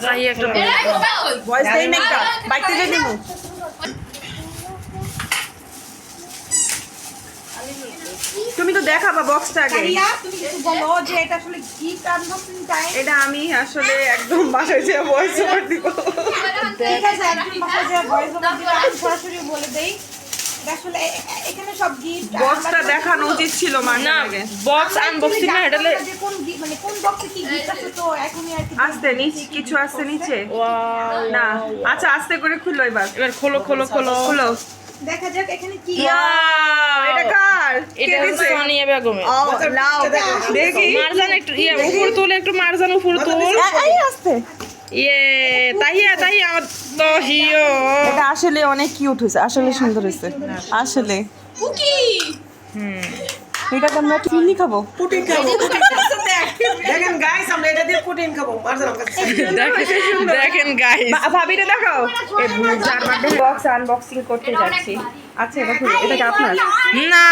তাই একটা ভয়েস দেই না একটা বাইকতে যে দিমু তুমি তো দেখাবা বক্সটা আগে কারিয়া তুমি কিছু বলো যে এটা আসলে গিফট আনবক্সিং টাইম। এটা আমি আসলে একদম বাসায় যে ভয়েস ওভার দিব ঠিক আছে একদম বাসায় যে ভয়েস ওভার দিলে আমি সরাসরি বলে দেই এটা আসলে এখানে সব গিফট বক্সটা দেখানো উচিত ছিল না মানে বক্স আনবক্সিং না এটা যে কোন মানে কোন বক্সে কি গিফট আছে তো এখনই আর কি আস্তে নিচে কিছু আছে নিচে ওয়াও না আচ্ছা আস্তে করে খুলো এবার এবার খোলো খোলো খোলো খুলো দেখা যাক এখানে কি এটা কার এটা কে দিছে সোনিয়া বেগমের ও নাও দেখি মারজান একটু উপর তুলে একটু মারজান উপর তুল এই আস্তে ইয়ে তাই আমার তো হিও এটা আসলে অনেক কিউট হয়েছে আসলে সুন্দর হয়েছে আসলে কুকি এটা তো আমরা চিনি খাবো পুটিং খাবো দেখেন গাইস আমরা এটা দিয়ে পুটিং খাবো মারজান আমার কাছে দেখেন গাইস ভাবিরে দেখাও এই যার বার্থডে বক্স আনবক্সিং করতে যাচ্ছি আচ্ছা এটা খুলো এটা কি আপনার না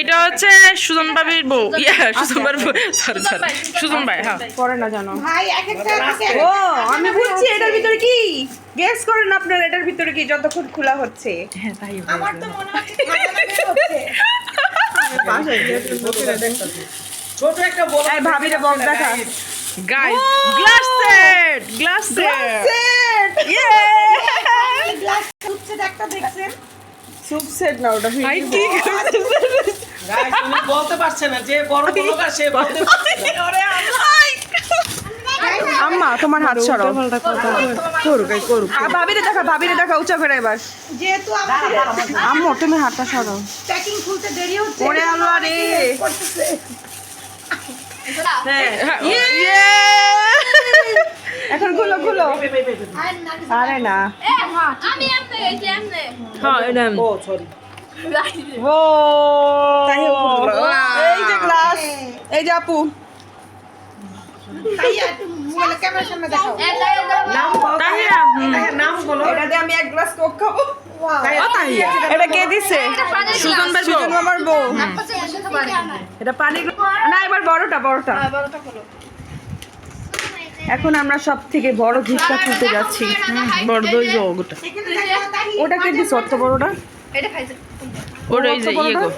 এটা হচ্ছে সুজন ভাবির বউ সুজন ভাইয়ের বউ সরি সুজন ভাই হ্যাঁ পরে না জানো ভাই এক একটা ও আমি বুঝছি এটার ভিতরে কি গেস করেন আপনার এটার ভিতরে কি যতক্ষণ খোলা হচ্ছে হ্যাঁ তাই আমার তো মনে হচ্ছে খাজা হচ্ছে ছোট একটা বল এই ভাবিরে বক্স দেখা গাইস গ্লাস সেট ইয়ে গ্লাস হচ্ছে একটা দেখছেন সুপ সেট না ওটা ভাই কি গাইস উনি বলতে পারছে না যে বড় ব্লগার সে বলতে পারছে না আম্মা তোমার হাত সরাও করুক ভাবিরে দেখা উঁচা করে এবার যেহেতু আমাদের আম্মু তুমি হাতটা সরাও প্যাকিং খুলতে দেরি হচ্ছে ওরে আল্লাহ রে করতেছে হ্যাঁ ইয়ে এখন খুলো আর না আরে না আমি এমনে এই যে এমনে হ্যাঁ এটা ও সরি ও এই যে গ্লাস এই যে আপু তাই একটু মোবাইলে ক্যামেরার সামনে দেখাও এটা নাম বলো তাহিয়া নাম বলো এটা দিয়ে আমি এক গ্লাস কোক খাবো তাহিয়া এটা কে দিছে সুজন ভাই সুজন মামার বউ পাশে বসে পারে এটা পানি না এবার বড়টা বড়টা খোলো এখন আমরা সব থেকে বড় গিফটটা খুলতে যাচ্ছি বড় দই ওটা এখানে দেখো তাই ওটা কে দিছে অত বড়টা এটা খাইছে ওটা এই যে ইয়ে গো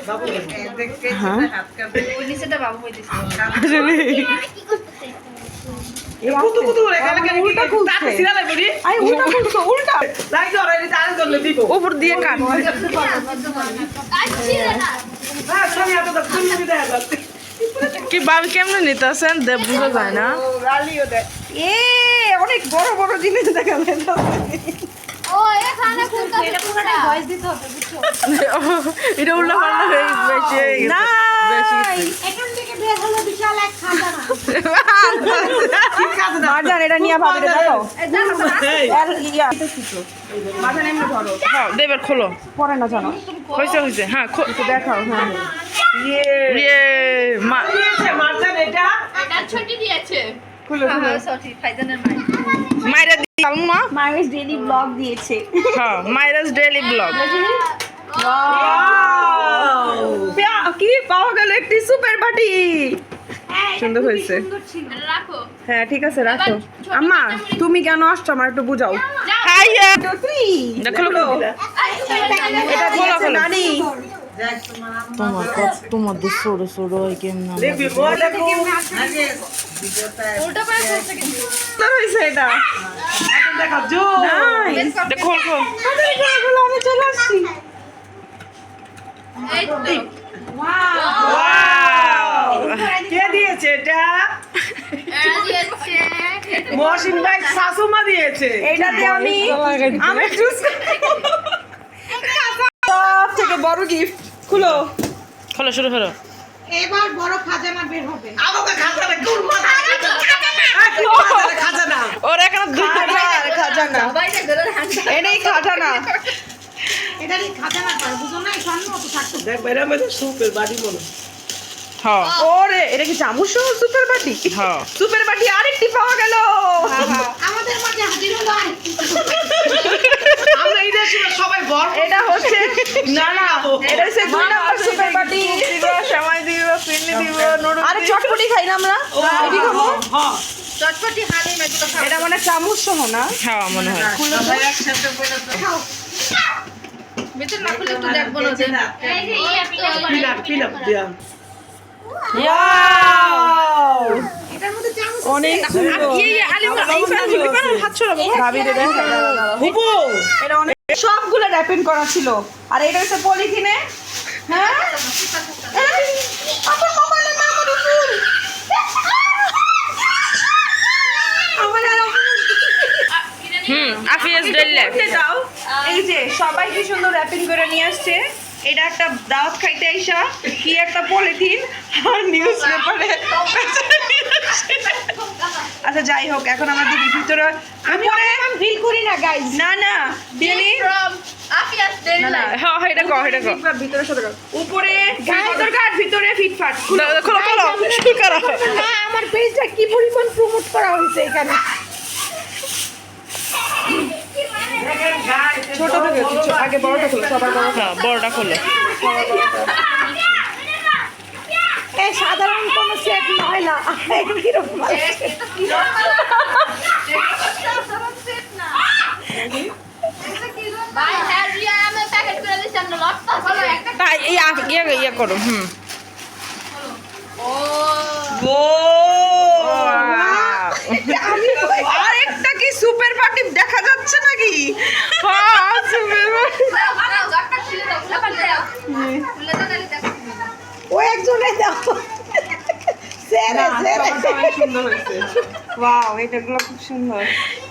হ্যাঁ ওই নিচেটা বাবু হই দিছে কুতু কুতু করে কালে কে উল্টা খুলছে সিরালে বলি আই উল্টা খুলছো উল্টা লাইক দাও রে তার করলে দিব উপর দিয়ে কাট আচ্ছা না হ্যাঁ সরি এত তো তুমি দেয়া যাচ্ছে কি ভাবি কেমনে নিতেছেন দেব বুঝা যায় না রালিও দেখ এ অনেক বড় বড় জিনিস দেখা যায় ও এখানে খুলতে এটা পুরোটা ভয়েস দিতে হবে বুঝছো এটা উল্টা পাল্টা হয়ে বেশি হয়ে গেছে না এখান থেকে বের হলো বিশাল এক খাজানা মারজান এটা নিয়ে ভাবিরে দেখাও এই আর ইয়া মারজান এমনি ধরো হ্যাঁ দেবের খোলো পরে না জানো হয়েছে হ্যাঁ একটু দেখাও হ্যাঁ ইয়ে ইয়ে দিয়েছে মারজান এটা এটা ছুটি দিয়েছে খুলো খুলো সরি ফাইজানের মাই মাইরা দিলাম না মাইস ডেইলি ব্লগ দিয়েছে হ্যাঁ মাইরাস ডেইলি ব্লগ কি পাওয়া গেল একটি সুপার বাটি সুন্দর হয়েছে এটা রাখো হ্যাঁ ঠিক আছে রাখো আম্মা তুমি কেন আসছো আমার একটু বুঝাও হাইয়া 2 3 দেখো এটা দিয়েছে নানি তোমাদের ছোট ছোট কেমন দেখবি বল দেখো উল্টা করে খুলছে কিন্তু সুন্দর হয়েছে এটা দেখা জো নাইস দেখো খোল গুলো আমি চলে আসছি এই তো কে দিয়েছে এটা এটা দিয়েছে মহসিন ভাই শাশুমা দিয়েছে এইটাতে আমি চুজ সব থেকে বড় গিফট খুলো খোলো শুরু করো এবার বড় খাজানা বের হবে আমাকে খাজানা কোন মাথা খাজানা ওর এখানে খাজানা বাইরে ধরে হাত এটাই খাজানা এটারই খাজানা পার বুঝো না এই স্বর্ণ মতো থাকতো দেখ বাইরে আমাদের সুপের বাড়ি মনে হ্যাঁ ওরে এটা কি চামচ সুপার বাটি হ্যাঁ সুপার বাটি আরেকটি পাওয়া গেল আমাদের মাঝে হাজির হলো আমরা এই দেশে সবাই বড় এটা হচ্ছে না এটা হচ্ছে 2 নাম্বার সুপার বাটি দিব সময় দিব চিনি দিব নুডলস আরে চটপটি খাই না আমরা এটি খাবো হ্যাঁ চটপটি হালিম এগুলো খাও। এটা মানে চামচ সহ না? খাওয়া মনে হয় সবাই একসাথে বলে তো ভিতর না খুলে একটু দেখবো না যে এই যে ইয়ে পিনাট দিয়া ওয়াও এটার মধ্যে চামচ অনেক সুন্দর ভাবিরে দেখা হুবু এটা অনেক সবগুলো র্যাপিং করা ছিল আর এটা হচ্ছে পলিথিনে হ্যাঁ আমার মোবাইলের মেমরি ফুল আফিয়াস ডেলে দাও এই যে সবাই কি সুন্দর র্যাপিং করে নিয়ে আসছে এটা একটা দাওয়াত খাইতে আইসা কি একটা পলিথিন আর নিউজ পেপারে আচ্ছা যাই হোক এখন আমাদের ভিতরে আমি ফিল করি না গাইস না না দিলি from Afia's Daily না না Life. হ্যাঁ এটা কো এটা কো ভিতরে সরে উপরে ভিতর কাট ভিতরে ফিটফাট খোলো খোলো শুরু করো হ্যাঁ আমার পেজটা কি পরিমাণ প্রমোট করা হয়েছে এখানে ছোট থেকে আগে বড়টা খোলো সবার বড় হ্যাঁ বড়টা খোলো এই সাধারণ কোনো সেট নয় না কিরকম ভাই হ্যাঁ রিয়া আমি প্যাকেট করে দিছি আমরা লটটা বলো একটা তাই ইয়া করো ও ও আমি আরেকটা কি সুপার পার্টি দেখা যাচ্ছে নাকি হ্যাঁ সুপার পার্টি দাও দাও গাটটা খুলে দাও খুলে দাও খুলে দাও তাহলে দেখো ও একজনে দাও সেরে সেরে সুন্দর হয়েছে ওয়াও এটাগুলো খুব সুন্দর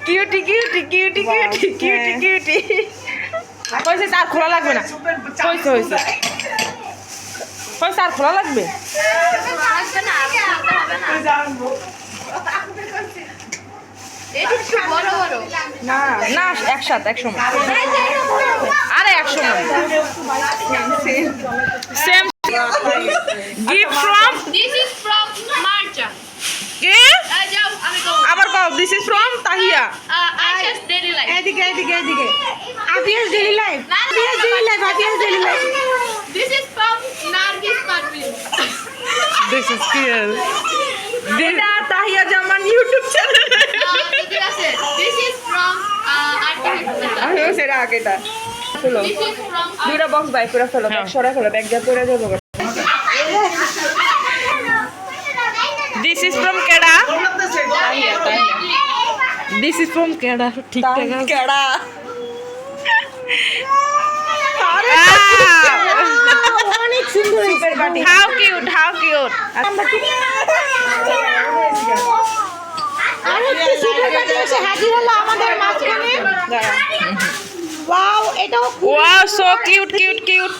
cutie cutie cutie cutie cutie cutie কইছে তার খোলা লাগবে না কইছে হইছে কইছে আর খোলা লাগবে আসবে না আর খুলতে হবে না এটা একটু বড় বড় না না একসাথে একসময় আরে একসময় same gift from this is from মার্চা কে যাও আমি গো আবার কও দিস ইজ ফ্রম তাহিয়া আইএস ডেইলি লাইফ এদিকে এদিকে এদিকে আবিয়াস ডেইলি লাইফ আবিয়াস ডেইলি লাইফ আবিয়াস daily life this is from Nargis Parvin this is কিল এটা তাহিয়া জামান ইউটিউব চ্যানেল ঠিক আছে দিস ইজ ফ্রম আর্টিফিশিয়াল আমি সেটা আগেটা চলো দিস ইজ ফ্রম দুইটা বক্স বাই করে ফেলো ব্যাগ সরা ফেলো ব্যাগ যা পরে যাবো দিস ইজ ফ্রম কেডা বলতেছে দিস ইজ ফ্রম কেডা ঠিকঠাক আছে কেডা অনেক সুন্দর super party how cute how cute আর একটা সুপার পার্টি এসে হাজির হলো আমাদের মাঝখানে ওয়াও এটাও wow so cute cute cute